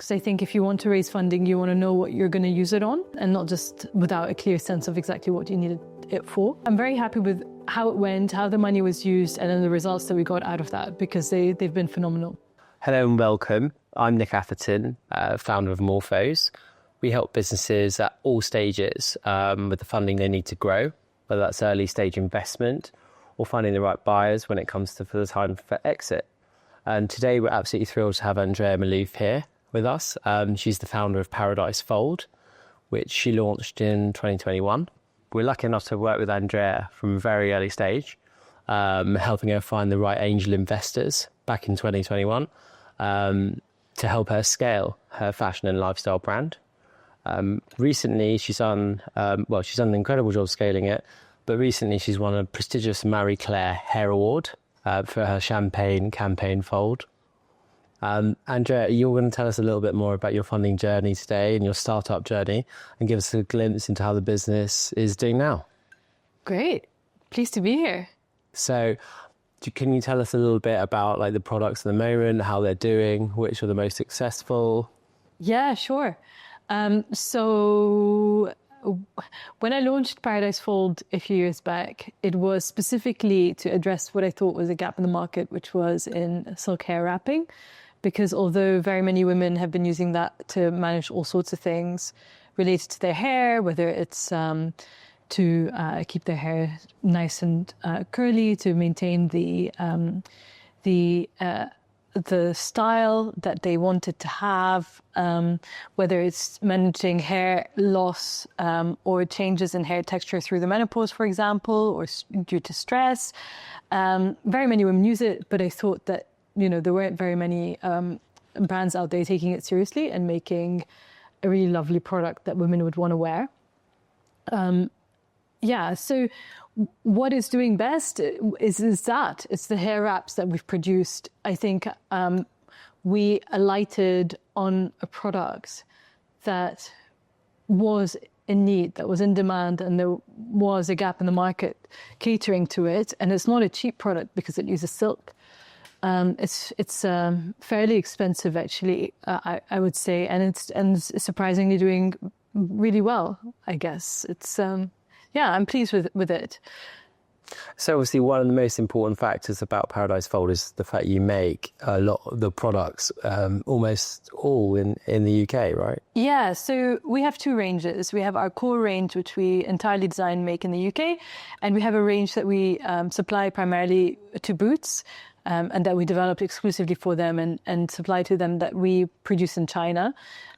Because I think if you want to raise funding, you want to know what you're going to use it on and not just without a clear sense of exactly what you needed it for. I'm very happy with how it went, how the money was used, and then the results that we got out of that, because they've been phenomenal. Hello and welcome. I'm Nick Atherton, founder of Morphose. We help businesses at all stages with the funding they need to grow, whether that's early stage investment or finding the right buyers when it comes to for the time for exit. And today we're absolutely thrilled to have Andrea Malouf here with us. She's the founder of Paradisefold, which she launched in 2021. We're lucky enough to work with Andrea from a very early stage, helping her find the right angel investors back in 2021 to help her scale her fashion and lifestyle brand. Recently, she's done an incredible job scaling it, but recently she's won a prestigious Marie Claire Hair Award for her champagne campaign fold. Andrea, you're going to tell us a little bit more about your funding journey today and your startup journey, and give us a glimpse into how the business is doing now. Great. Pleased to be here. So can you tell us a little bit about like the products at the moment, how they're doing, which are the most successful? Yeah, sure. So when I launched Paradisefold a few years back, it was specifically to address what I thought was a gap in the market, which was in silk hair wrapping. Because although very many women have been using that to manage all sorts of things related to their hair, whether it's to keep their hair nice and curly, to maintain the style that they wanted to have, whether it's managing hair loss or changes in hair texture through the menopause, for example, or due to stress. Very many women use it, but I thought that, there weren't very many brands out there taking it seriously and making a really lovely product that women would want to wear. So what is doing best is that. It's the hair wraps that we've produced. I think we alighted on a product that was in need, that was in demand, and there was a gap in the market catering to it. And it's not a cheap product because it uses silk. It's fairly expensive, actually, I would say, and it's surprisingly doing really well, I guess. It's I'm pleased with it. So obviously one of the most important factors about Paradisefold is the fact you make a lot of the products almost all in the UK, right? Yeah, so we have two ranges. We have our core range, which we entirely design and make in the UK, and we have a range that we supply primarily to Boots, and that we developed exclusively for them and supply to them, that we produce in China.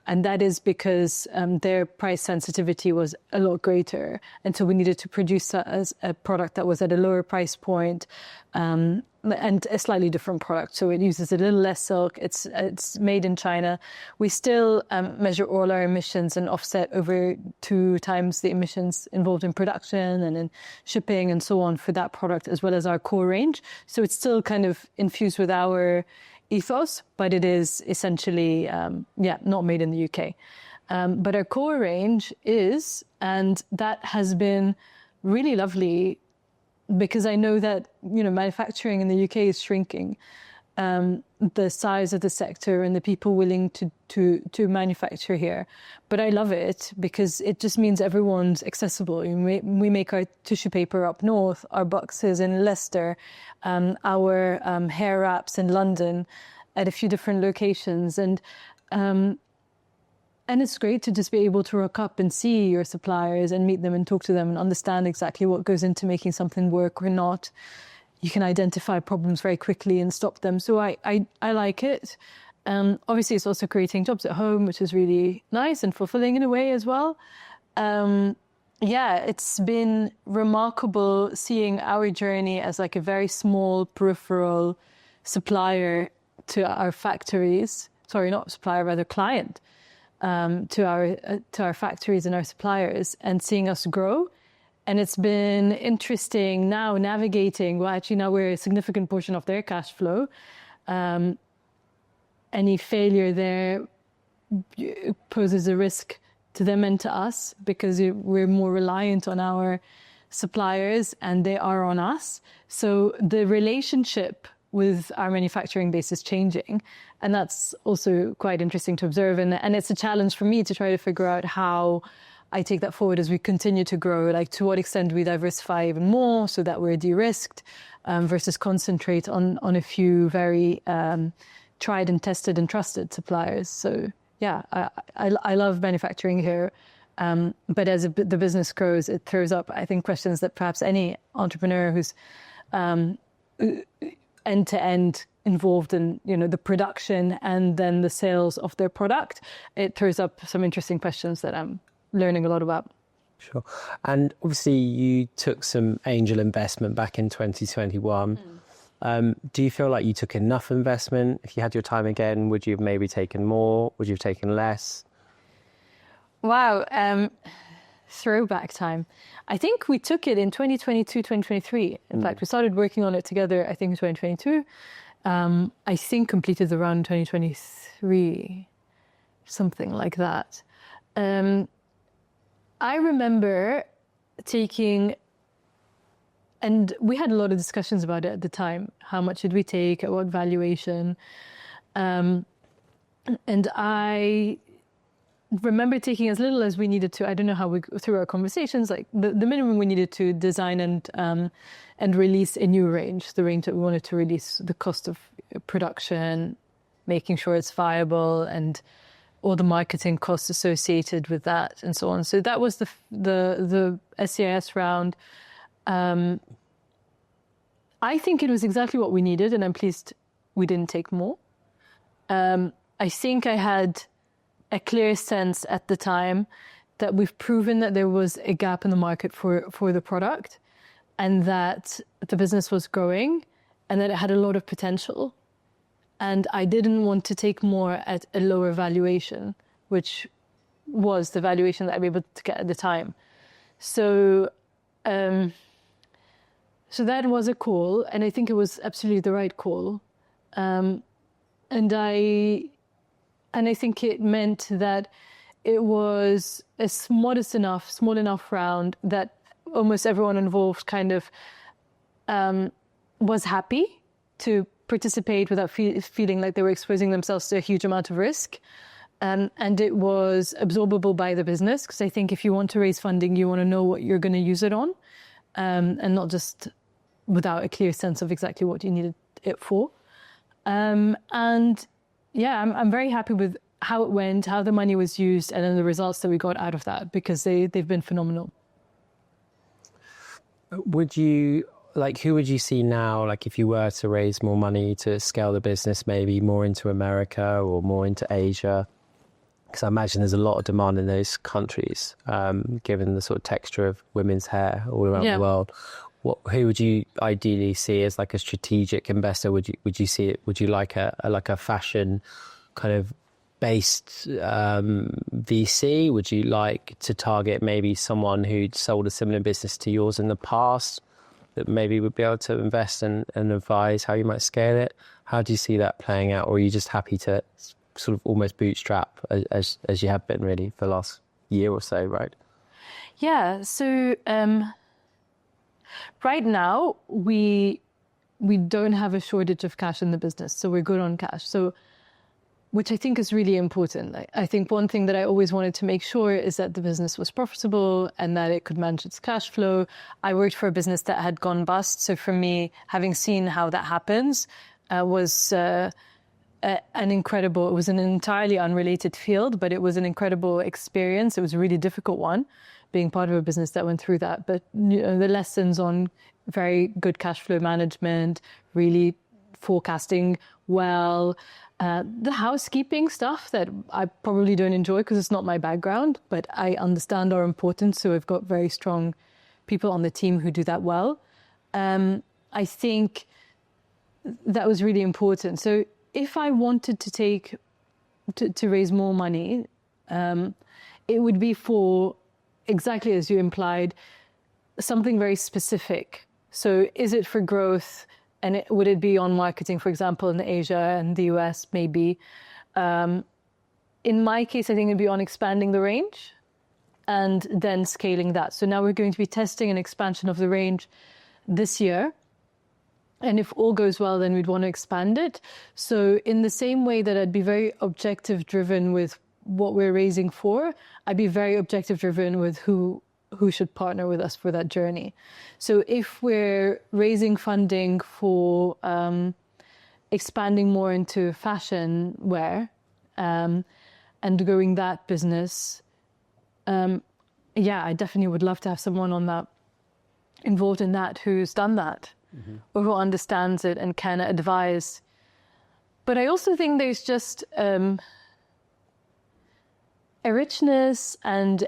And that is because their price sensitivity was a lot greater. And so we needed to produce as a product that was at a lower price point, and a slightly different product. So it uses a little less silk. It's made in China. We still measure all our emissions and offset over 2 times the emissions involved in production and in shipping and so on for that product, as well as our core range. So it's still kind of infused with our ethos, but it is essentially, not made in the UK. But our core range is, and that has been really lovely, because I know that, manufacturing in the UK is shrinking. The size of the sector and the people willing to manufacture here. But I love it because it just means everyone's accessible. We make our tissue paper up north, our boxes in Leicester, our hair wraps in London at a few different locations. And it's great to just be able to rock up and see your suppliers and meet them and talk to them and understand exactly what goes into making something work or not. You can identify problems very quickly and stop them. So I like it. Obviously, it's also creating jobs at home, which is really nice and fulfilling in a way as well. It's been remarkable seeing our journey as like a very small peripheral supplier to our factories. Sorry, not supplier, rather client. To our factories and our suppliers, and seeing us grow. And it's been interesting now navigating, now we're a significant portion of their cash flow. Any failure there poses a risk to them and to us, because we're more reliant on our suppliers and they are on us. So the relationship with our manufacturing base is changing, And that's also quite interesting to observe. And it's a challenge for me to try to figure out how I take that forward as we continue to grow. Like, to what extent do we diversify even more so that we're de-risked, versus concentrate on a few very tried and tested and trusted suppliers. So yeah, I love manufacturing here. But as the business grows, it throws up, I think, questions that perhaps any entrepreneur who's end-to-end involved in, the production and then the sales of their product, it throws up some interesting questions that I'm learning a lot about. Sure. And obviously you took some angel investment back in 2021. Do you feel like you took enough investment? If you had your time again, would you have maybe taken more? Would you have taken less? Wow. Throwback time. I think we took it in 2022, 2023. In fact, we started working on it together, I think, in 2022. I think completed the round in 2023, something like that. I remember taking, and we had a lot of discussions about it at the time. How much did we take? At what valuation? And I remember taking as little as we needed to. I don't know how through our conversations, like the minimum we needed to design and release a new range, the range that we wanted to release, the cost of production, making sure it's viable, and all the marketing costs associated with that, and so on. So that was the SEIS round. I think it was exactly what we needed, and I'm pleased we didn't take more. I think I had a clear sense at the time that we've proven that there was a gap in the market for the product, and that the business was growing, and that it had a lot of potential. And I didn't want to take more at a lower valuation, which was the valuation that I was able to get at the time. So that was a call, and I think it was absolutely the right call. And I think it meant that it was a small enough round that almost everyone involved kind of was happy to participate without feeling like they were exposing themselves to a huge amount of risk. And it was absorbable by the business, because I think if you want to raise funding, you want to know what you're going to use it on, and not just without a clear sense of exactly what you needed it for. And yeah, I'm very happy with how it went, how the money was used, and then the results that we got out of that, because they've been phenomenal. Who would you see now, like if you were to raise more money to scale the business, maybe more into America or more into Asia? Because I imagine there's a lot of demand in those countries, given the sort of texture of women's hair all around the world. Who would you ideally see as like a strategic investor? Would you see it? Would you like a fashion kind of based VC? Would you like to target maybe someone who'd sold a similar business to yours in the past, that maybe would be able to invest and advise how you might scale it? How do you see that playing out? Or are you just happy to sort of almost bootstrap as you have been really for the last year or so, right? Yeah, so right now we don't have a shortage of cash in the business, so we're good on cash. So, which I think is really important. I think one thing that I always wanted to make sure is that the business was profitable and that it could manage its cash flow. I worked for a business that had gone bust. So for me, having seen how that happens was it was an entirely unrelated field, but it was an incredible experience. It was a really difficult one, being part of a business that went through that. But the lessons on very good cash flow management, really forecasting well, the housekeeping stuff that I probably don't enjoy because it's not my background, but I understand are important. So I've got very strong people on the team who do that well. I think that was really important. So if I wanted to raise more money, it would be for, exactly as you implied, something very specific. So is it for growth? And would it be on marketing, for example, in Asia and the US, maybe? In my case, I think it'd be on expanding the range and then scaling that. So now we're going to be testing an expansion of the range this year. And if all goes well, then we'd want to expand it. So in the same way that I'd be very objective driven with what we're raising for, I'd be very objective driven with who should partner with us for that journey. So if we're raising funding for expanding more into fashion wear and growing that business, I definitely would love to have someone involved in that who's done that, or who understands it and can advise. But I also think there's just a richness and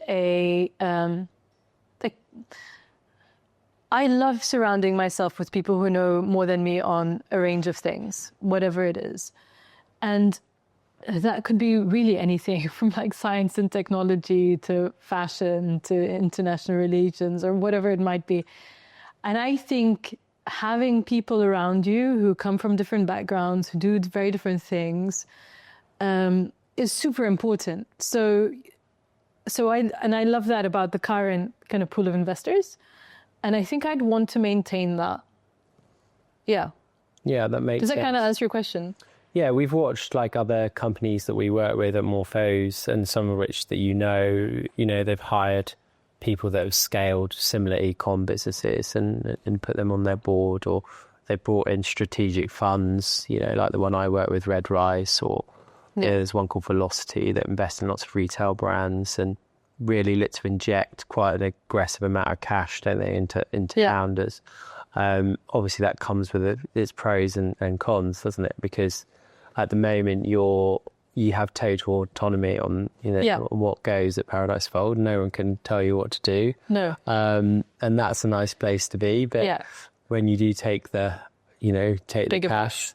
I love surrounding myself with people who know more than me on a range of things, whatever it is. And that could be really anything from like science and technology to fashion to international relations or whatever it might be. And I think having people around you who come from different backgrounds, who do very different things, is super important. So I love that about the current kind of pool of investors. And I think I'd want to maintain that. Yeah. Yeah, that makes sense. Does that kind of answer your question? Yeah, we've watched like other companies that we work with at Morphose, and some of which that they've hired people that have scaled similar e-com businesses and put them on their board, or they brought in strategic funds, like the one I work with, Red Rice, or there's one called Velocity that invests in lots of retail brands and really look to inject quite an aggressive amount of cash, don't they, into founders. Obviously that comes with its pros and cons, doesn't it? Because at the moment you have total autonomy on what goes at Paradisefold. No one can tell you what to do. No. And that's a nice place to be. But when you do take the cash,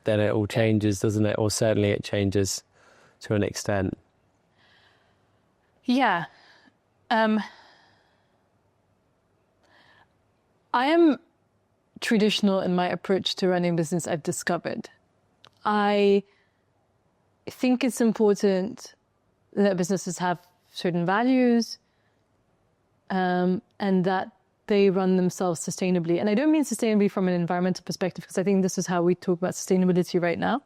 then it all changes, doesn't it? Or certainly it changes to an extent. Yeah. I am traditional in my approach to running business, I've discovered. I think it's important that businesses have certain values and that they run themselves sustainably. And I don't mean sustainably from an environmental perspective, because I think this is how we talk about sustainability right now.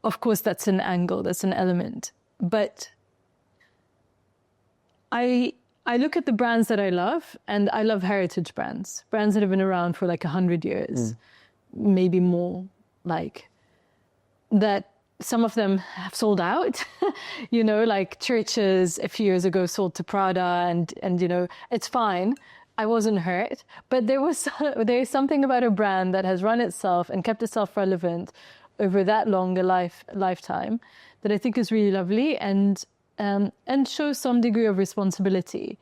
Of course, that's an angle, that's an element. But I look at the brands that I love, and I love heritage brands that have been around for like 100 years, maybe more, like that. Some of them have sold out, like Churches a few years ago sold to Prada, and it's fine. I wasn't hurt, but there's something about a brand that has run itself and kept itself relevant over that long a lifetime that I think is really lovely and shows some degree of responsibility.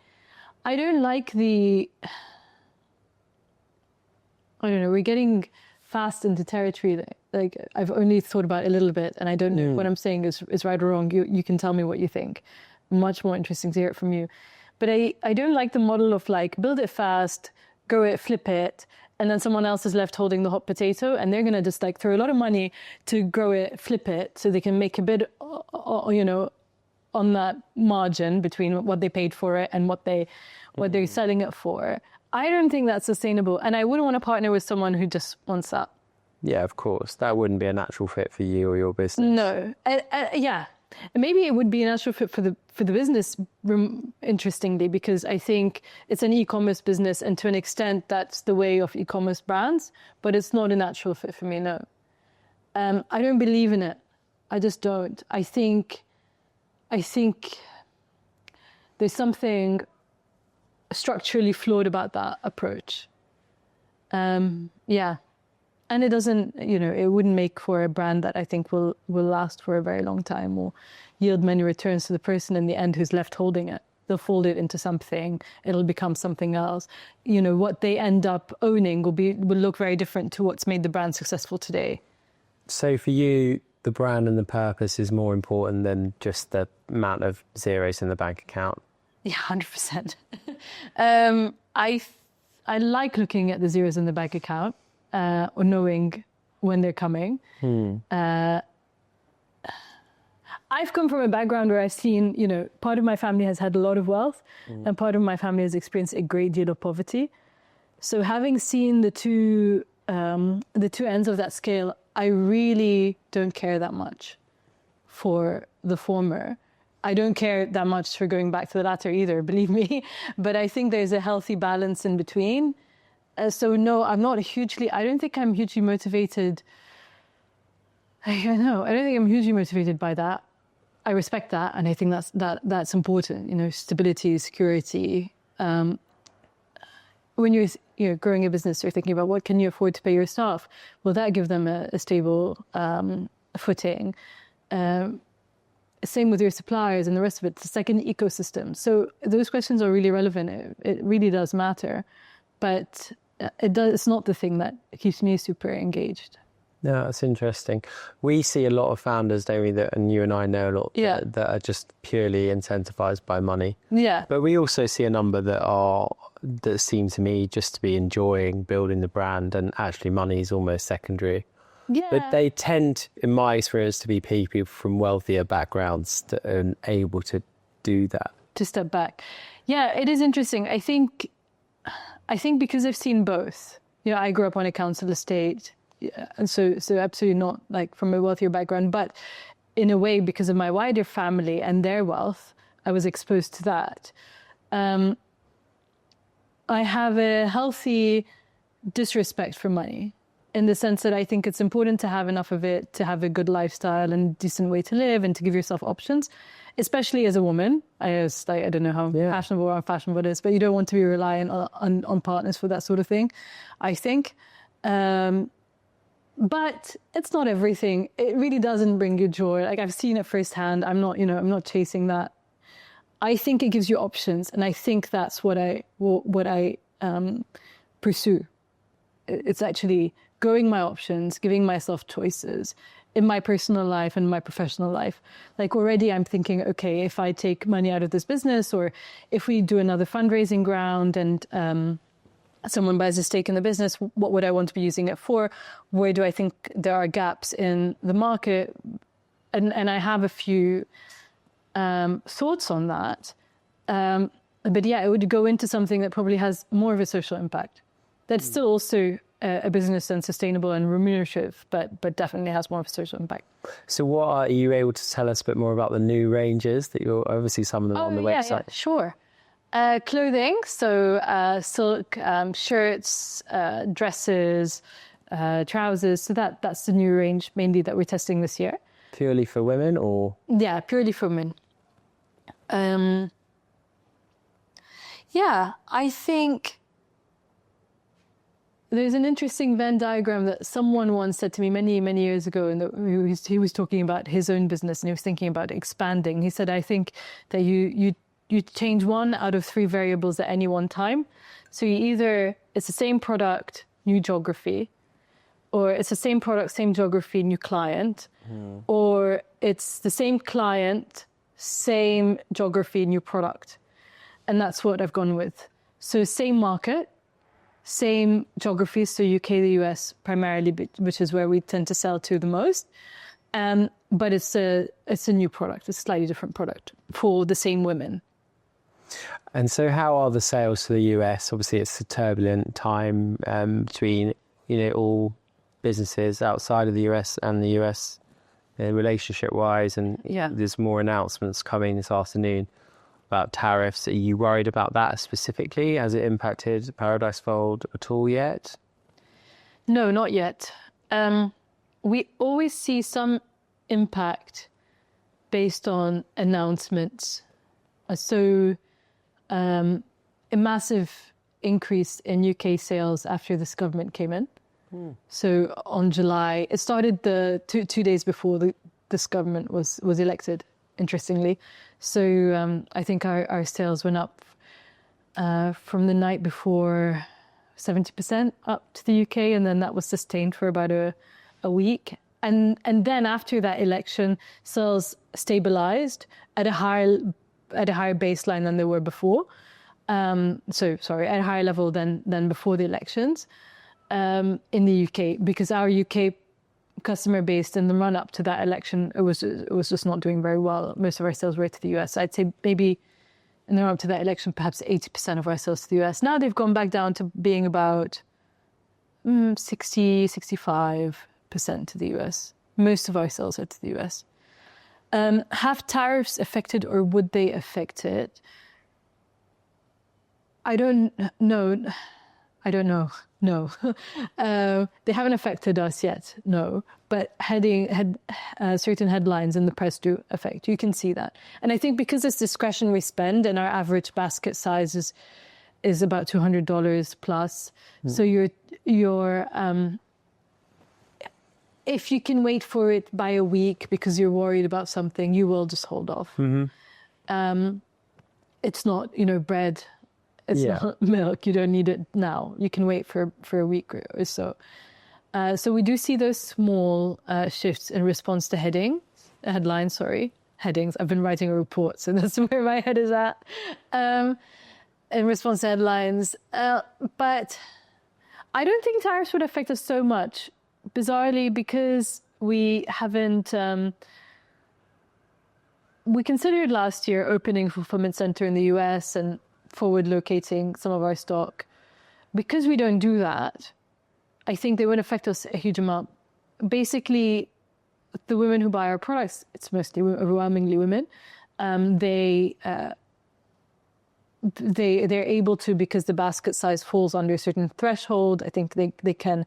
I don't like we're getting fast into territory that like I've only thought about a little bit, and I don't know if what I'm saying is right or wrong. You can tell me what you think. Much more interesting to hear it from you. But I don't like the model of like build it fast, grow it, flip it, and then someone else is left holding the hot potato, and they're going to just like throw a lot of money to grow it, flip it, so they can make a bit, on that margin between what they paid for it and what they're selling it for. I don't think that's sustainable, and I wouldn't want to partner with someone who just wants that. Yeah, of course. That wouldn't be a natural fit for you or your business. No. Maybe it would be a natural fit for the business, interestingly, because I think it's an e-commerce business, and to an extent that's the way of e-commerce brands, but it's not a natural fit for me, no. I don't believe in it. I just don't. I think there's something structurally flawed about that approach. And it doesn't, it wouldn't make for a brand that I think will last for a very long time or yield many returns to the person in the end who's left holding it. They'll fold it into something, it'll become something else. What they end up owning will look very different to what's made the brand successful today. So for you, the brand and the purpose is more important than just the amount of zeros in the bank account? Yeah, 100%. I like looking at the zeros in the bank account. Or knowing when they're coming. I've come from a background where I've seen, part of my family has had a lot of wealth and part of my family has experienced a great deal of poverty. So having seen the two the two ends of that scale, I really don't care that much for the former. I don't care that much for going back to the latter either, believe me. But I think there's a healthy balance in between. So no, I don't think I'm hugely motivated. I don't think I'm hugely motivated by that. I respect that, and I think that's important. Stability, security. When you're growing a business, you're thinking about what can you afford to pay your staff. Will that give them a stable footing? Same with your suppliers and the rest of it. It's like an ecosystem. So those questions are really relevant. It really does matter, but it's not the thing that keeps me super engaged. No, that's interesting. We see a lot of founders, don't we, and you and I know a lot, that are just purely incentivized by money. Yeah. But we also see a number that seem to me just to be enjoying building the brand, and actually money is almost secondary. Yeah. But they tend, in my experience, to be people from wealthier backgrounds that are able to do that. To step back. Yeah, it is interesting. I think because I've seen both. I grew up on a council estate, and so absolutely not like from a wealthier background, but in a way, because of my wider family and their wealth, I was exposed to that. I have a healthy disrespect for money, in the sense that I think it's important to have enough of it to have a good lifestyle and decent way to live and to give yourself options, especially as a woman. I don't know how fashionable or unfashionable it is, but you don't want to be reliant on partners for that sort of thing, I think. But it's not everything. It really doesn't bring you joy. Like, I've seen it firsthand. I'm not chasing that. I think it gives you options, and I think that's what I pursue. It's actually growing my options, giving myself choices in my personal life and my professional life. Like, already I'm thinking, okay, if I take money out of this business, or if we do another fundraising round and someone buys a stake in the business, what would I want to be using it for? Where do I think there are gaps in the market? And I have a few thoughts on that. But yeah, it would go into something that probably has more of a social impact. That's still also a business and sustainable and remunerative, but definitely has more of a social impact. So what are you able to tell us a bit more about the new ranges that you're obviously some of them on the website? Yeah, sure. Clothing, so silk, shirts, dresses, trousers. So that's the new range mainly that we're testing this year. Purely for women, or? Yeah, purely for women. I think there's an interesting Venn diagram that someone once said to me many, many years ago, and he was talking about his own business and he was thinking about expanding. He said, I think that you change one out of three variables at any one time. So it's the same product, new geography, or it's the same product, same geography, new client, or it's the same client, same geography, new product. And that's what I've gone with. So same market, same geography, so UK, the US primarily, which is where we tend to sell to the most. But it's a new product, it's a slightly different product for the same women. And so how are the sales to the US? Obviously, it's a turbulent time between, all businesses outside of the US and the US relationship-wise. And there's more announcements coming this afternoon about tariffs. Are you worried about that specifically? Has it impacted Paradisefold at all yet? No, not yet. We always see some impact based on announcements. So a massive increase in UK sales after this government came in. So on July, it started the two days before this government was elected, interestingly. So I think our sales went up from the night before 70% up to the UK, and then that was sustained for about a week. And then after that election, sales stabilized at a higher baseline than they were before. At a higher level than before the elections in the UK, because our UK customer base in the run up to that election, it was just not doing very well. Most of our sales were to the US. I'd say maybe in the run up to that election, perhaps 80% of our sales to the US. Now they've gone back down to being about 60-65% to the US. Most of our sales are to the US. Have tariffs affected, or would they affect it? I don't know. No. They haven't affected us yet, no. But certain headlines in the press do affect. You can see that. And I think because it's discretionary spend and our average basket size is about $200 plus. So you're if you can wait for it by a week because you're worried about something, you will just hold off. It's not, bread. It's not milk. You don't need it now. You can wait for a week or so. So we do see those small shifts in response to headings. I've been writing a report, so that's where my head is at. In response to headlines. But I don't think tariffs would affect us so much, bizarrely, because we haven't... we considered last year opening a fulfillment center in the US and forward locating some of our stock. Because we don't do that, I think they wouldn't affect us a huge amount. Basically, the women who buy our products, it's mostly overwhelmingly women, they're able to, because the basket size falls under a certain threshold. I think they can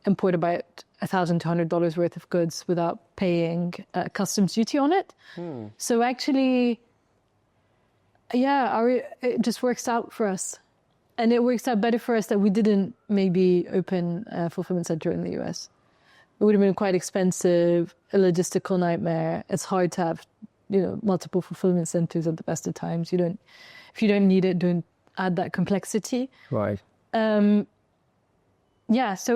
import about $1,200 worth of goods without paying customs duty on it. So actually, it just works out for us. And it works out better for us that we didn't maybe open a fulfillment center in the US. It would have been quite expensive, a logistical nightmare. It's hard to have, multiple fulfillment centers at the best of times. If you don't need it, don't add that complexity. Right. So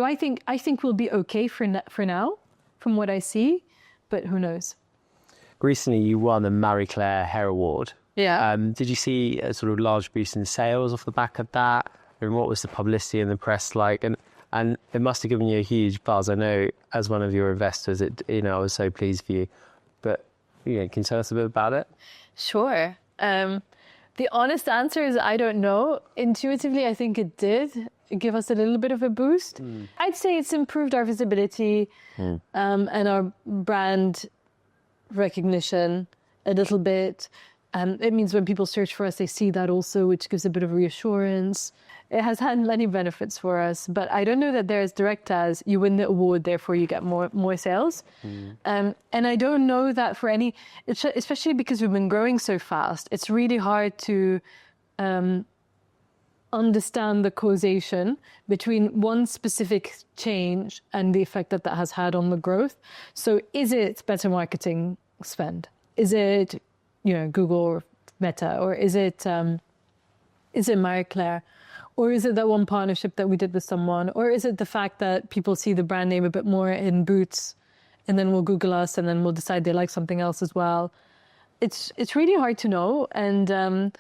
I think we'll be okay for now, from what I see, but who knows? Recently, you won the Marie Claire Hair Award. Yeah. Did you see a sort of large boost in sales off the back of that? And what was the publicity in the press like? And it must have given you a huge buzz. I know, as one of your investors, I was so pleased for you. But can you tell us a bit about it? Sure. The honest answer is I don't know. Intuitively, I think it did give us a little bit of a boost. I'd say it's improved our visibility and our brand recognition a little bit. It means when people search for us, they see that also, which gives a bit of reassurance. It has had many benefits for us, but I don't know that they're as direct as you win the award, therefore you get more sales. And I don't know that for any, especially because we've been growing so fast, it's really hard to understand the causation between one specific change and the effect that has had on the growth. So is it better marketing spend? Is it Google or Meta, or is it Marie Claire, or is it that one partnership that we did with someone, or is it the fact that people see the brand name a bit more in Boots, and then will Google us, and then we'll decide they like something else as well? It's really hard to know. And a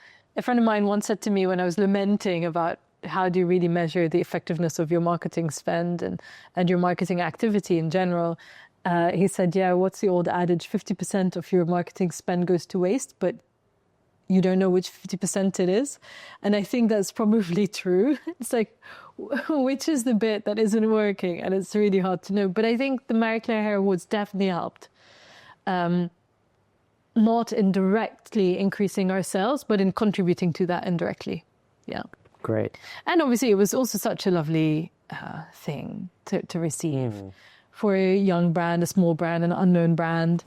friend of mine once said to me when I was lamenting about how do you really measure the effectiveness of your marketing spend and your marketing activity in general. He said, what's the old adage? 50% of your marketing spend goes to waste, but you don't know which 50% it is. And I think that's probably true. It's like, which is the bit that isn't working? And it's really hard to know. But I think the Marie Claire Hair Awards definitely helped. Not in directly increasing our sales, but in contributing to that indirectly. Yeah. Great. And obviously it was also such a lovely thing to receive. For a young brand, a small brand, an unknown brand,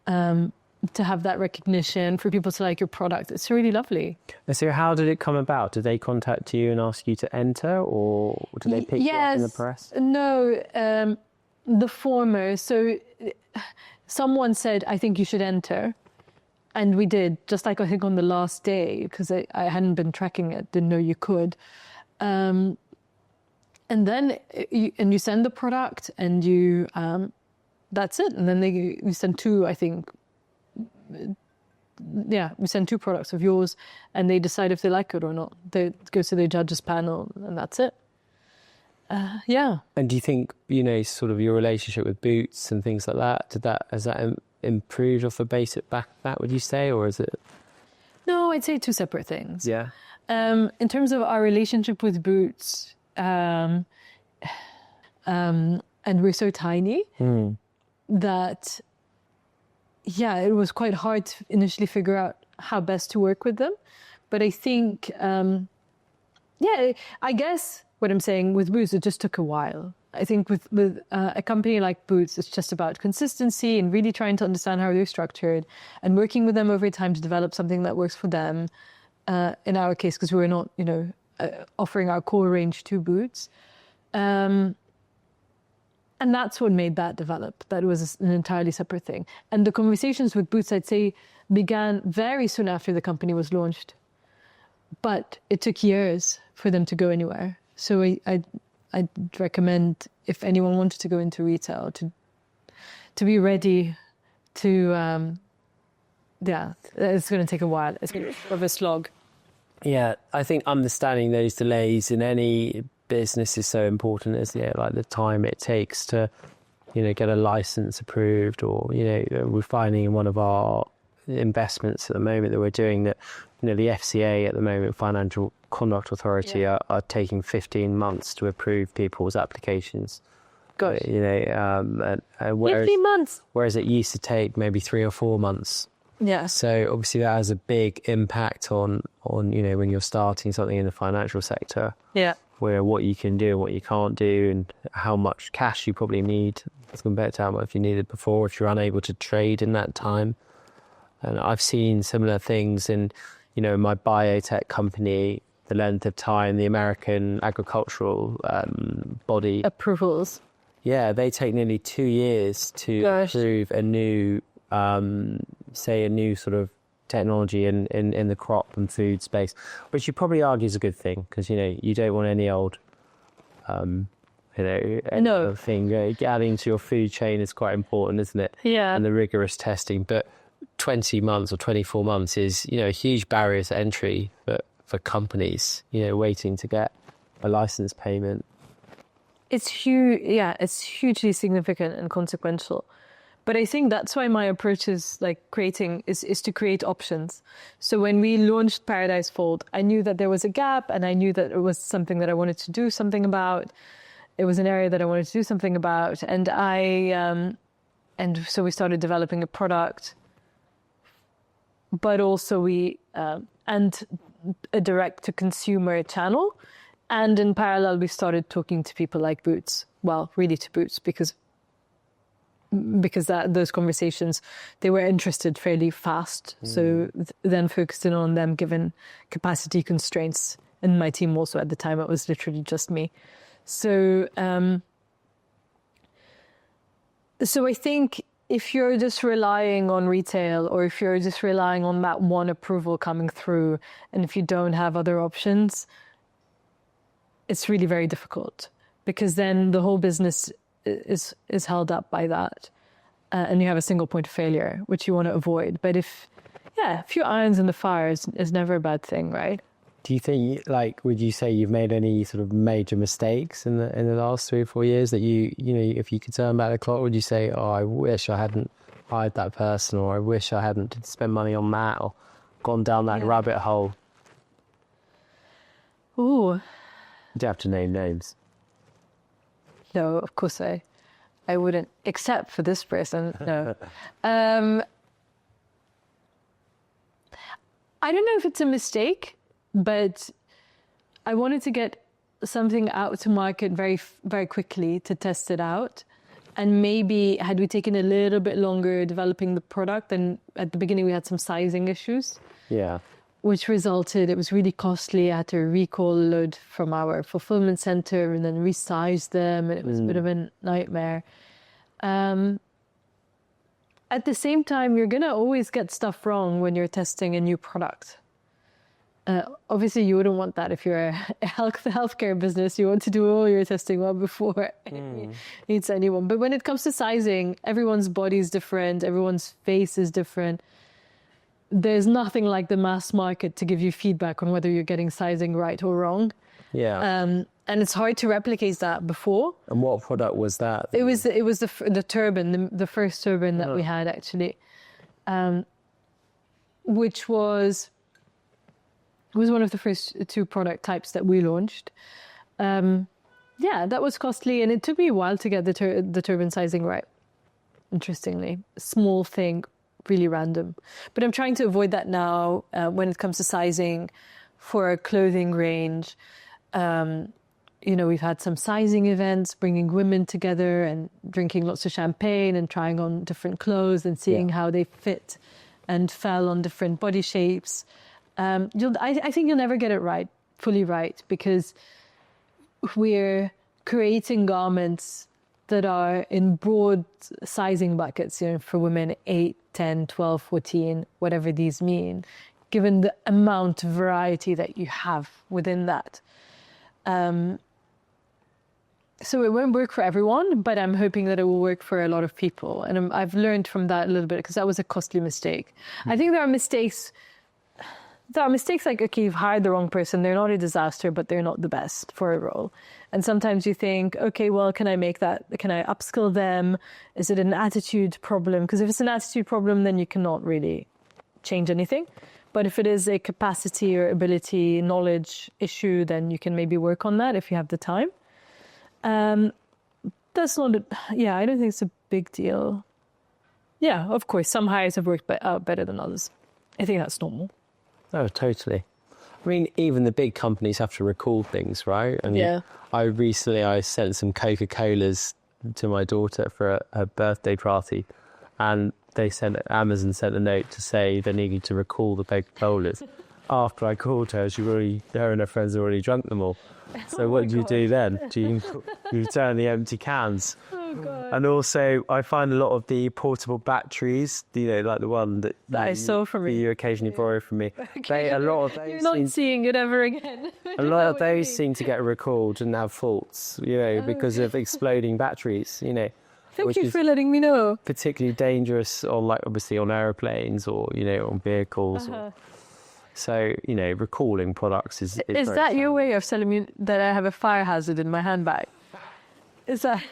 to have that recognition, for people to like your product. It's really lovely. So how did it come about? Did they contact you and ask you to enter, or did they pick you up in the press? No, the former. So someone said, I think you should enter. And we did, just like I think on the last day, because I hadn't been tracking it, didn't know you could. And then you send the product and you, that's it. And then you send two, I think, we send two products of yours and they decide if they like it or not. They go to the judges panel and that's it. And do you think, sort of your relationship with Boots and things like that, has that improved off the base back that, would you say, or is it? No, I'd say two separate things. Yeah. In terms of our relationship with Boots, and we're so tiny that, yeah, it was quite hard to initially figure out how best to work with them. But I think, I guess what I'm saying with Boots, it just took a while. I think with a company like Boots, it's just about consistency and really trying to understand how they're structured and working with them over time to develop something that works for them. In our case, because we were not, offering our core range to Boots. And that's what made that develop. That was an entirely separate thing. And the conversations with Boots, I'd say, began very soon after the company was launched. But it took years for them to go anywhere. So I'd recommend, if anyone wanted to go into retail, to be ready to, it's going to take a while. It's going to be a slog. Yeah, I think understanding those delays in any business is so important, isn't it? Like the time it takes to, get a license approved, or, we're finding in one of our investments at the moment that we're doing that, the FCA at the moment, Financial Conduct Authority, are taking 15 months to approve people's applications. Gosh. Whereas, 15 months? Whereas it used to take maybe 3 or 4 months. Yeah. So obviously that has a big impact on when you're starting something in the financial sector. Yeah. Where what you can do and what you can't do, and how much cash you probably need as compared to how much you needed before if you're unable to trade in that time. And I've seen similar things in, in my biotech company, the length of time the American agricultural body approvals. Yeah, they take nearly 2 years to approve a new, say, a new sort of technology in the crop and food space, which you probably argue is a good thing, because, you don't want any old, thing. Adding to your food chain is quite important, isn't it? Yeah. And the rigorous testing. But 20 months or 24 months is, a huge barrier to entry for companies, waiting to get a license payment. It's huge. Yeah, it's hugely significant and consequential. But I think that's why my approach is is to create options. So when we launched Paradisefold, I knew that there was a gap, and I knew that it was something that I wanted to do something about. It was an area that I wanted to do something about. And so we started developing a product, but also and a direct to consumer channel. And in parallel, we started talking to people like Boots. Well, really to Boots, because those conversations, they were interested fairly fast. So then focused in on them, given capacity constraints. And my team also at the time, it was literally just me. So I think if you're just relying on retail, or if you're just relying on that one approval coming through, and if you don't have other options, it's really very difficult, because then the whole business is held up by that, and you have a single point of failure, which you want to avoid. But a few irons in the fire is never a bad thing, right? Do you think, would you say you've made any sort of major mistakes in the last 3 or 4 years that if you could turn back the clock, would you say, oh, I wish I hadn't hired that person, or I wish I hadn't spent money on that, or gone down that rabbit hole? Ooh. You don't have to name names. No, of course I wouldn't, except for this person. No. I don't know if it's a mistake, but I wanted to get something out to market very, very quickly to test it out. And maybe had we taken a little bit longer developing the product, and at the beginning we had some sizing issues. Yeah. Which resulted, it was really costly. I had to recall a load from our fulfillment center and then resize them, and it was a bit of a nightmare. At the same time, you're going to always get stuff wrong when you're testing a new product. Obviously, you wouldn't want that if you're a healthcare business. You want to do all your testing well before it needs anyone. But when it comes to sizing, everyone's body is different. Everyone's face is different. There's nothing like the mass market to give you feedback on whether you're getting sizing right or wrong. Yeah. And it's hard to replicate that before. And what product was that? It was the turban, the first turban that we had, actually, which was one of the first 2 product types that we launched. Yeah, that was costly, and it took me a while to get the turban sizing right. Interestingly, small thing, really random. But I'm trying to avoid that now when it comes to sizing for a clothing range. We've had some sizing events, bringing women together and drinking lots of champagne and trying on different clothes and seeing how they fit and fell on different body shapes. I think you'll never get it fully right, because we're creating garments that are in broad sizing buckets, for women 8, 10, 12, 14, whatever these mean, given the amount of variety that you have within that. So it won't work for everyone, but I'm hoping that it will work for a lot of people. And I've learned from that a little bit, because that was a costly mistake. I think there are mistakes like, okay, you've hired the wrong person. They're not a disaster, but they're not the best for a role. And sometimes you think, okay, well, can I upskill them? Is it an attitude problem? Because if it's an attitude problem, then you cannot really change anything. But if it is a capacity or ability, knowledge issue, then you can maybe work on that if you have the time. I don't think it's a big deal. Yeah, of course, some hires have worked out better than others. I think that's normal. Oh, totally. I mean, even the big companies have to recall things, right? I mean, I sent some Coca-Colas to my daughter for her birthday party, and Amazon sent a note to say they needed to recall the Coca-Colas. After I called her, her and her friends had already drunk them all. So what do you do then? Do you return the empty cans? Oh, God. And also, I find a lot of the portable batteries, like the one that I saw from you occasionally borrow from me. Okay. A lot of those You're not seeing it ever again. A lot of those seem to get recalled and have faults, because of exploding batteries, Thank you for letting me know. Particularly dangerous obviously on airplanes or, on vehicles. So, recalling products is that your way of telling me that I have a fire hazard in my handbag? Is that...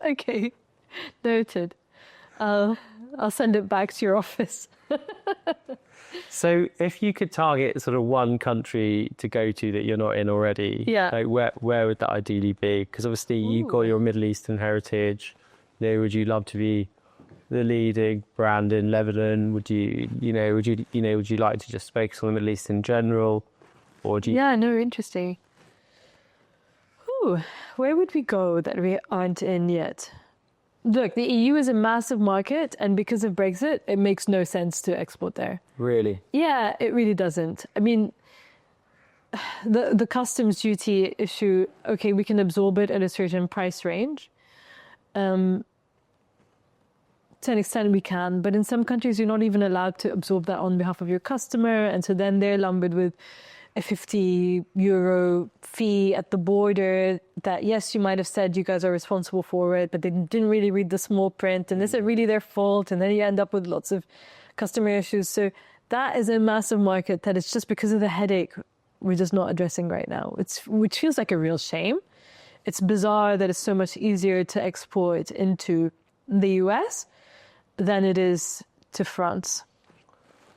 Okay, noted. I'll send it back to your office. So if you could target sort of one country to go to that you're not in already, where would that ideally be? Because obviously you've got your Middle Eastern heritage. Would you love to be the leading brand in Lebanon? Would you like to just focus on the Middle East in general, or do you? Yeah, no, interesting. Ooh, where would we go that we aren't in yet? Look, the EU is a massive market, and because of Brexit, it makes no sense to export there. Really? Yeah, it really doesn't. I mean, the customs duty issue, okay, we can absorb it at a certain price range. To an extent we can, but in some countries you're not even allowed to absorb that on behalf of your customer, and so then they're lumbered with a €50 fee at the border that, yes, you might have said you guys are responsible for it, but they didn't really read the small print, and is it really their fault? And then you end up with lots of customer issues. So that is a massive market that it's just because of the headache we're just not addressing right now. Which feels like a real shame. It's bizarre that it's so much easier to export into the US than it is to France.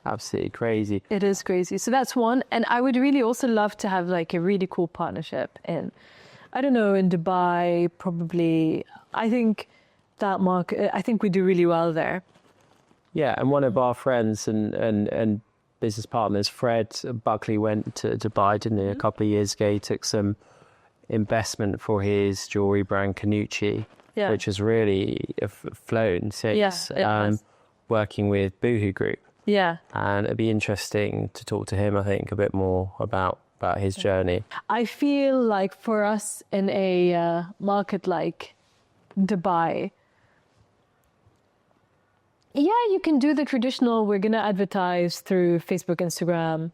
Absolutely crazy. It is crazy. So that's one. And I would really also love to have like a really cool partnership in Dubai, probably. I think that market, I think we do really well there. Yeah, and one of our friends and business partners, Fred Buckley, went to Dubai, didn't he, a couple of years ago. He took some investment for his jewellery brand, Canucci, which has really flown since, working with Boohoo Group. Yeah. And it'd be interesting to talk to him, I think, a bit more about his journey. I feel like for us in a market like Dubai, you can do the traditional, we're going to advertise through Facebook, Instagram,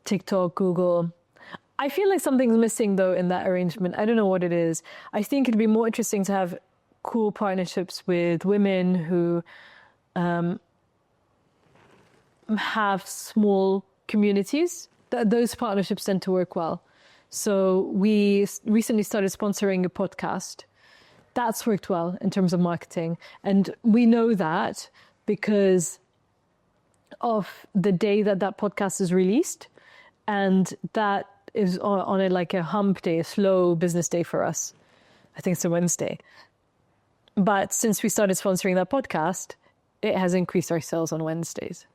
TikTok, Google. I feel like something's missing, though, in that arrangement. I don't know what it is. I think it'd be more interesting to have cool partnerships with women who have small communities. Those partnerships tend to work well. So we recently started sponsoring a podcast. That's worked well in terms of marketing. And we know that because of the day that podcast is released, and that is on a like a hump day, a slow business day for us. I think it's a Wednesday. But since we started sponsoring that podcast, it has increased our sales on Wednesdays.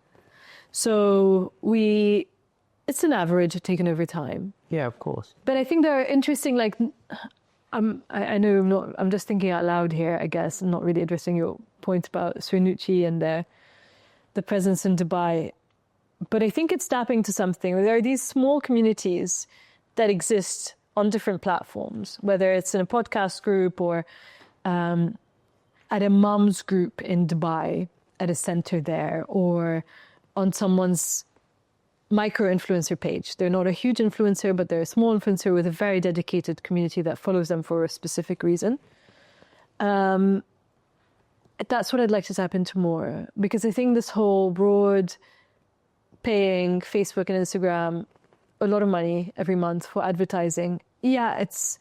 So it's an average taken over time. Yeah, of course. But I think there are interesting, like, I know I'm just thinking out loud here, I guess, and not really addressing your point about Srinucci and the presence in Dubai. But I think it's tapping to something. There are these small communities that exist on different platforms, whether it's in a podcast group or at a mum's group in Dubai, at a center there, or on someone's micro-influencer page. They're not a huge influencer, but they're a small influencer with a very dedicated community that follows them for a specific reason. That's what I'd like to tap into more, because I think this whole broad paying Facebook and Instagram a lot of money every month for advertising, yeah, it's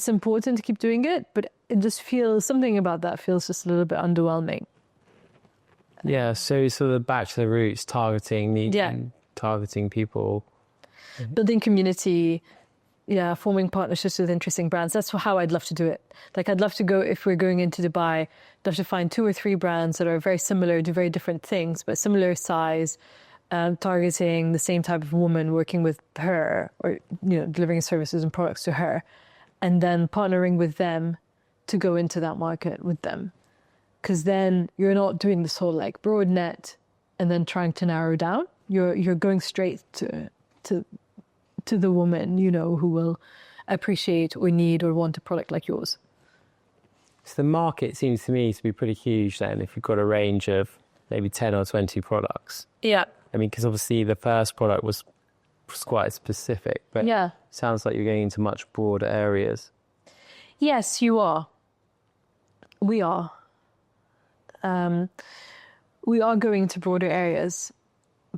important to keep doing it, but it just feels, something about that feels just a little bit underwhelming. Yeah, so sort of back to the roots, targeting people. Building community, forming partnerships with interesting brands. That's how I'd love to do it. Like, I'd love to go, if we're going into Dubai, I'd love to find 2 or 3 brands that are very similar, do very different things, but similar size, targeting the same type of woman, working with her, or delivering services and products to her, and then partnering with them to go into that market with them. Because then you're not doing this whole like broad net and then trying to narrow down. You're going straight to the woman, who will appreciate or need or want a product like yours. So the market seems to me to be pretty huge then, if you've got a range of maybe 10 or 20 products. Yeah. I mean, because obviously the first product was quite specific, but it sounds like you're going into much broader areas. Yes, you are. We are. We are going to broader areas.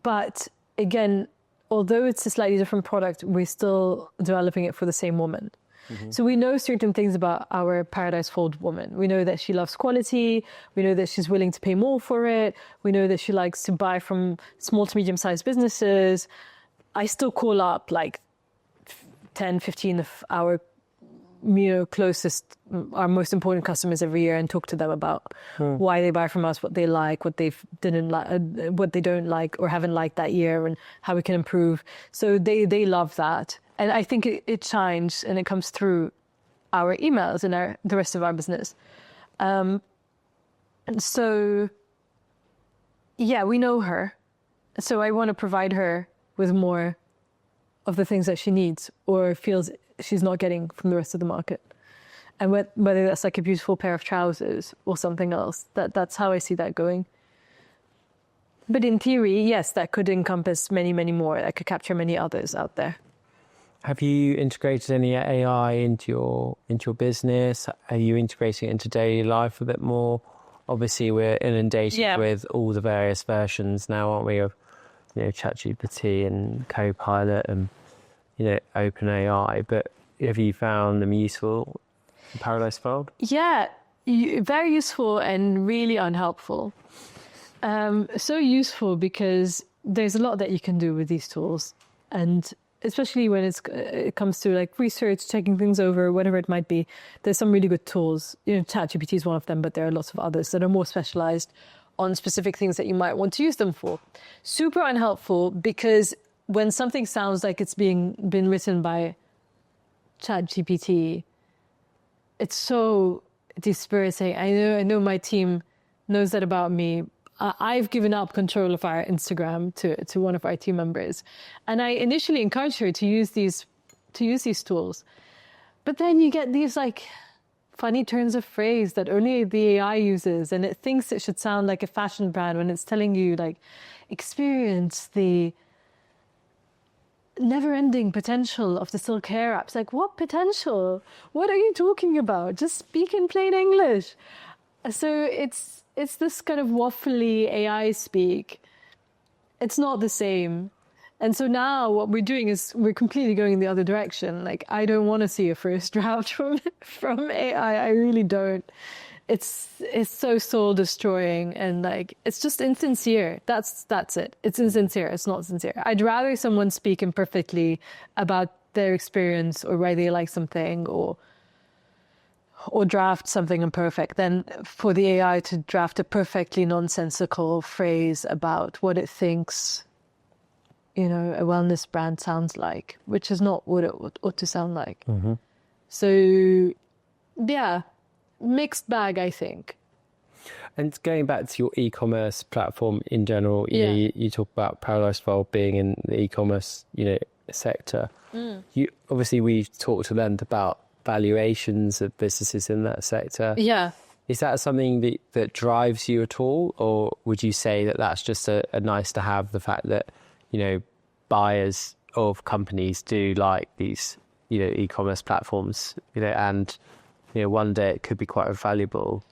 But again, although it's a slightly different product, we're still developing it for the same woman. Mm-hmm. So we know certain things about our Paradisefold woman. We know that she loves quality. We know that she's willing to pay more for it. We know that she likes to buy from small to medium-sized businesses. I still call up like 10, 15 of our closest, our most important customers every year and talk to them about why they buy from us, what they like, what they didn't like, what they don't like or haven't liked that year, and how we can improve. So they love that, and I think it shines and it comes through our emails and the rest of our business. And so, we know her, so I want to provide her with more of the things that she needs or feels she's not getting from the rest of the market. And whether that's like a beautiful pair of trousers or something else, that's how I see that going. But in theory, yes, that could encompass many, many more. That could capture many others out there. Have you integrated any AI into your business? Are you integrating it into daily life a bit more? Obviously, we're inundated with all the various versions now, aren't we, of ChatGPT and Copilot and OpenAI, but have you found them useful in Paradisefold? Yeah, very useful and really unhelpful. So useful because there's a lot that you can do with these tools, and especially when it comes to like research, checking things over, whatever it might be. There's some really good tools. ChatGPT is one of them, but there are lots of others that are more specialized on specific things that you might want to use them for. Super unhelpful because when something sounds like it's been written by ChatGPT, it's so dispiriting. I know my team knows that about me. I've given up control of our Instagram to one of our team members, and I initially encouraged her to use these tools, but then you get these like funny turns of phrase that only the AI uses, and it thinks it should sound like a fashion brand when it's telling you like experience the never-ending potential of the silk hair apps. Like, what potential? What are you talking about? Just speak in plain English. So it's this kind of waffly AI speak. It's not the same. And so now what we're doing is we're completely going in the other direction. Like, I don't want to see a first draft from AI. I really don't. It's so soul destroying, and like it's just insincere. That's it. It's insincere. It's not sincere. I'd rather someone speak imperfectly about their experience or why they like something or draft something imperfect, then for the AI to draft a perfectly nonsensical phrase about what it thinks, you know, a wellness brand sounds like, which is not what it ought to sound like. Mm-hmm. So, yeah, mixed bag, I think. And going back to your e-commerce platform in general, you talk about Paradisefold being in the e-commerce, sector. We've talked to them about valuations of businesses in that sector. Yeah. Is that something that drives you at all? Or would you say that that's just a nice to have, the fact that, buyers of companies do like these, e-commerce platforms, and, one day it could be quite a valuable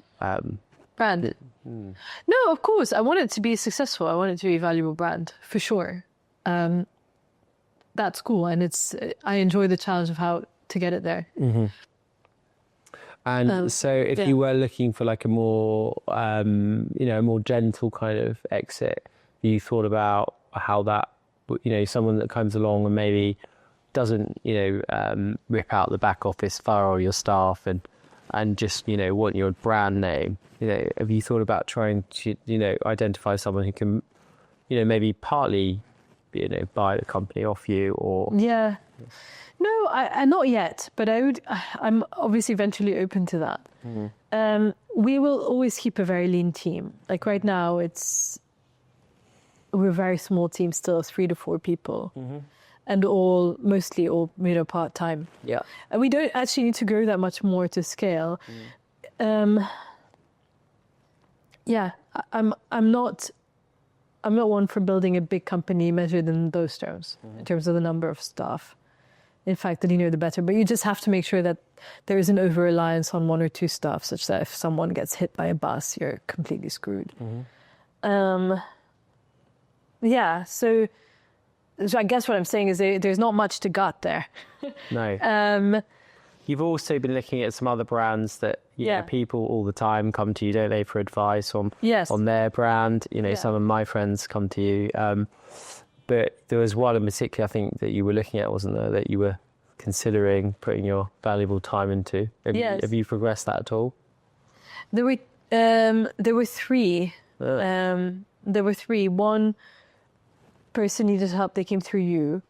brand. No, of course. I want it to be successful. I want it to be a valuable brand, for sure. That's cool. And I enjoy the challenge of how to get it there. Mm-hmm. And so if you were looking for like a more, a more gentle kind of exit, you thought about how that, someone that comes along and maybe doesn't, rip out the back office, fire all your staff and just, want your brand name, have you thought about trying to, identify someone who can, maybe partly, buy the company off you or... Yeah. No, I not yet, but I'm obviously eventually open to that. Mm-hmm. We will always keep a very lean team. Like right now, we're a very small team still, 3 to 4 people, mm-hmm. and mostly all part-time. Yeah. And we don't actually need to grow that much more to scale. Mm. I'm not one for building a big company measured in those terms, mm-hmm. in terms of the number of staff. In fact, the leaner the better. But you just have to make sure that there is an over-reliance on 1 or 2 staff, such that if someone gets hit by a bus, you're completely screwed. Mm-hmm. So I guess what I'm saying is there's not much to gut there. No. You've also been looking at some other brands that people all the time come to you, don't they, for advice on their brand. Some of my friends come to you. But there was one in particular, I think, that you were looking at, wasn't there, that you were considering putting your valuable time into. Have you progressed that at all? There were 3. There were 3. One person needed help. They came through you.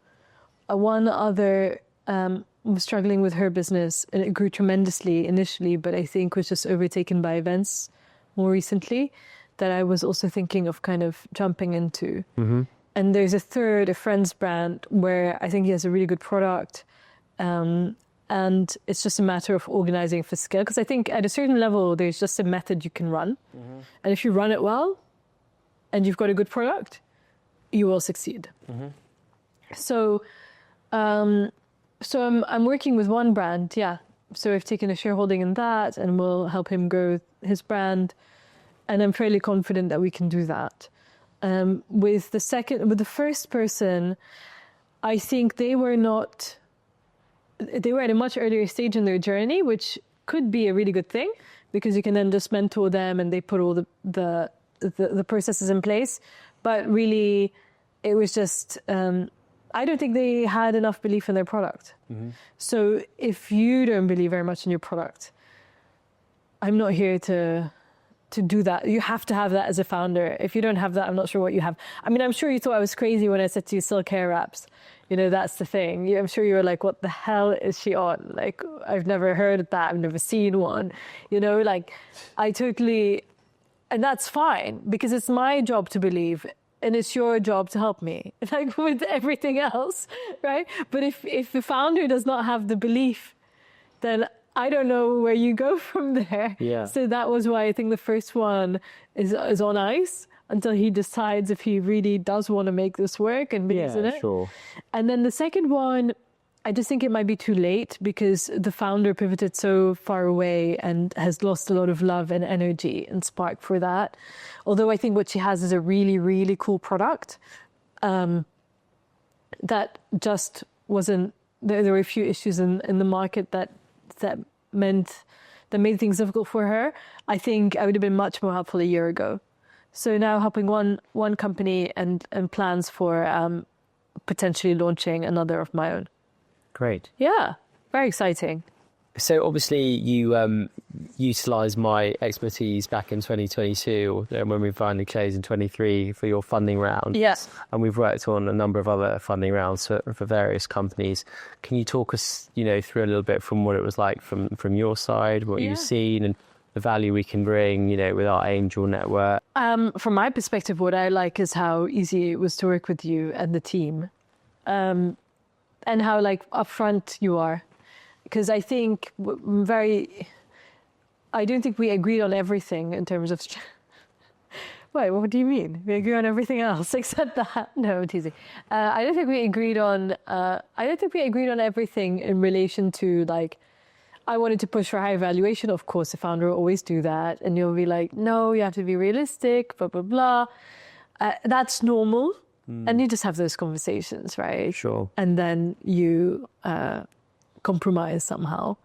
One other was struggling with her business, and it grew tremendously initially, but I think was just overtaken by events more recently that I was also thinking of kind of jumping into. Mm-hmm. And there's a third, a friend's brand, where I think he has a really good product. And it's just a matter of organizing for scale. Because I think at a certain level, there's just a method you can run. Mm-hmm. And if you run it well and you've got a good product, you will succeed. Mm-hmm. So I'm working with one brand, So I've taken a shareholding in that and we'll help him grow his brand. And I'm fairly confident that we can do that. With the first person, I think they were at a much earlier stage in their journey, which could be a really good thing because you can then just mentor them and they put all the processes in place. But really, it was just, I don't think they had enough belief in their product. Mm-hmm. So if you don't believe very much in your product, I'm not here to do that. You have to have that as a founder. If you don't have that, I'm not sure what you have. I mean, I'm sure you thought I was crazy when I said to you silk hair wraps. That's the thing. I'm sure you were like, what the hell is she on? Like, I've never heard of that. I've never seen one. I totally... And that's fine, because it's my job to believe, and it's your job to help me, like with everything else, right? But if the founder does not have the belief, then I don't know where you go from there. Yeah. So that was why I think the first one is on ice until he decides if he really does want to make this work and believes in it. Sure. And then the second one, I just think it might be too late because the founder pivoted so far away and has lost a lot of love and energy and spark for that. Although I think what she has is a really, really cool product that just wasn't... There were a few issues in the market that made things difficult for her. I think I would have been much more helpful a year ago. So now helping one company and plans for potentially launching another of my own. Great. Yeah, very exciting. So obviously you utilised my expertise back in 2022 when we finally closed in 23 for your funding round. Yes. And we've worked on a number of other funding rounds for various companies. Can you talk us, through a little bit from what it was like from your side, what you've seen and the value we can bring, with our angel network? From my perspective, what I like is how easy it was to work with you and the team, and how upfront you are. Because I think I don't think we agreed on everything in terms of. Wait, what do you mean? We agree on everything else except that. No, I'm teasing. I don't think we agreed on. I don't think we agreed on everything in relation to I wanted to push for high valuation. Of course, the founder will always do that, and you'll be like, no, you have to be realistic. Blah blah blah. That's normal, and you just have those conversations, right? Sure. And then you. Compromise somehow,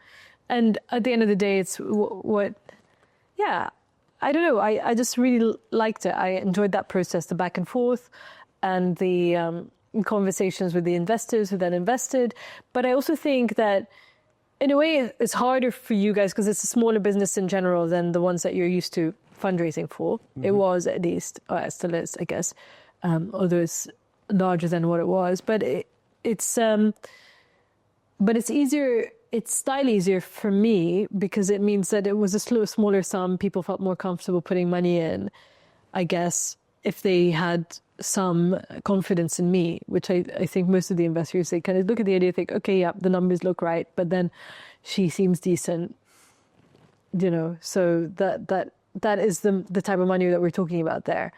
and at the end of the day, it's what. Yeah, I don't know. I just really liked it. I enjoyed that process, the back and forth, and the conversations with the investors who then invested. But I also think that, in a way, it's harder for you guys because it's a smaller business in general than the ones that you're used to fundraising for. Mm-hmm. It was at least, or it still is, I guess, although it's larger than what it was. But it's. But it's easier, it's slightly easier for me because it means that it was a smaller sum. People felt more comfortable putting money in, I guess, if they had some confidence in me, which I think most of the investors, they kind of look at the idea, think, okay, yeah, the numbers look right, but then she seems decent, so that is the type of money that we're talking about there.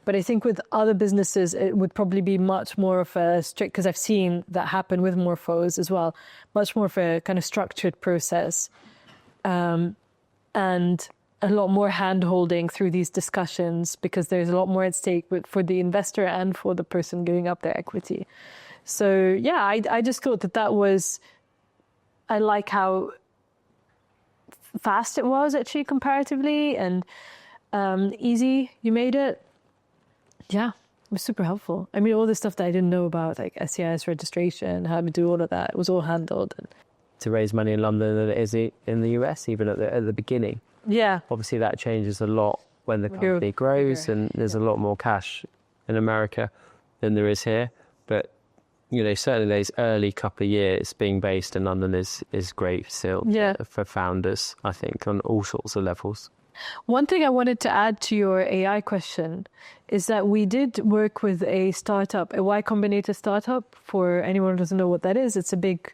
But I think with other businesses, it would probably be much more of a strict, because I've seen that happen with Morphose as well, much more of a kind of structured process, and a lot more hand-holding through these discussions, because there's a lot more at stake for the investor and for the person giving up their equity. So, yeah, I just thought that was, I like how fast it was, actually, comparatively, and easy you made it. Yeah, it was super helpful. I mean, all the stuff that I didn't know about, like SEIS registration, how to do all of that, it was all handled. To raise money in London than it is in the US, even at the beginning. Yeah. Obviously, that changes a lot when the company grows, and there's a lot more cash in America than there is here. But, certainly those early couple of years being based in London is great still for founders, I think, on all sorts of levels. One thing I wanted to add to your AI question is that we did work with a startup, a Y Combinator startup. For anyone who doesn't know what that is, it's a big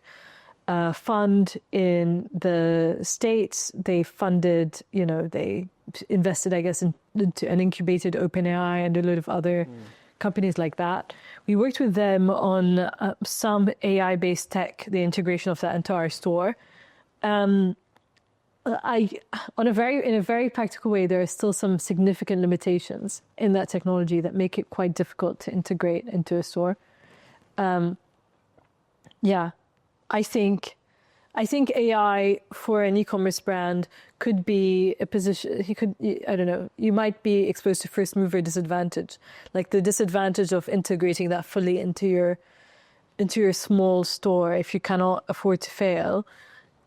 fund in the States. They funded, they invested, I guess, into and incubated OpenAI and a lot of other companies like that. We worked with them on some AI-based tech, the integration of that into our store. In a very practical way, there are still some significant limitations in that technology that make it quite difficult to integrate into a store. I think AI for an e-commerce brand could be a position. You might be exposed to first mover disadvantage, like the disadvantage of integrating that fully into your small store if you cannot afford to fail,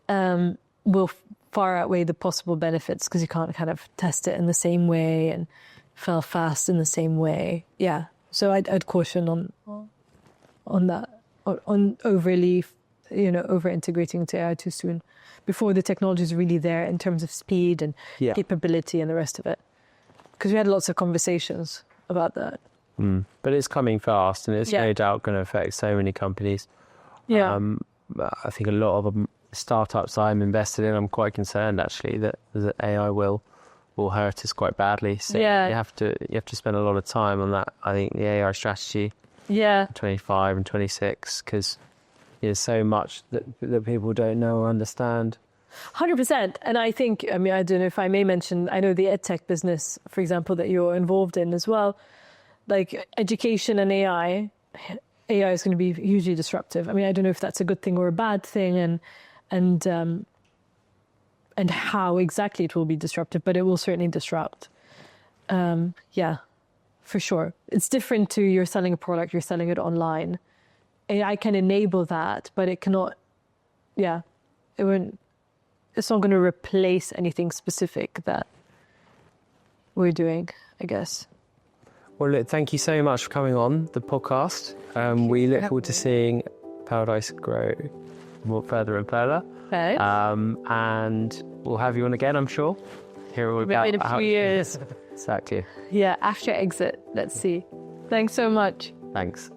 will far outweigh the possible benefits because you can't kind of test it in the same way and fail fast in the same way. Yeah. So I'd caution on that, on overly, over integrating into AI too soon before the technology is really there in terms of speed and capability and the rest of it. Because we had lots of conversations about that. But it's coming fast, and it's no doubt going to affect so many companies. Yeah. I think a lot of them, startups I'm invested in, I'm quite concerned actually that AI will hurt us quite badly. So you have to spend a lot of time on that. I think the AI strategy, 25 and 26, because there's so much that people don't know or understand. 100%. And I think, I don't know if I may mention, I know the edtech business, for example, that you're involved in as well, like education and AI is going to be hugely disruptive. I don't know if that's a good thing or a bad thing, and how exactly it will be disruptive, but it will certainly disrupt. For sure. It's different to you're selling a product, you're selling it online. AI can enable that, but it cannot, it's not going to replace anything specific that we're doing, I guess. Well, look, thank you so much for coming on the podcast. We look forward to seeing Paradise grow more further and further. Okay. And we'll have you on again, I'm sure. Hear all about in a few years. Exactly. Yeah, after exit. Let's see. Thanks so much. Thanks.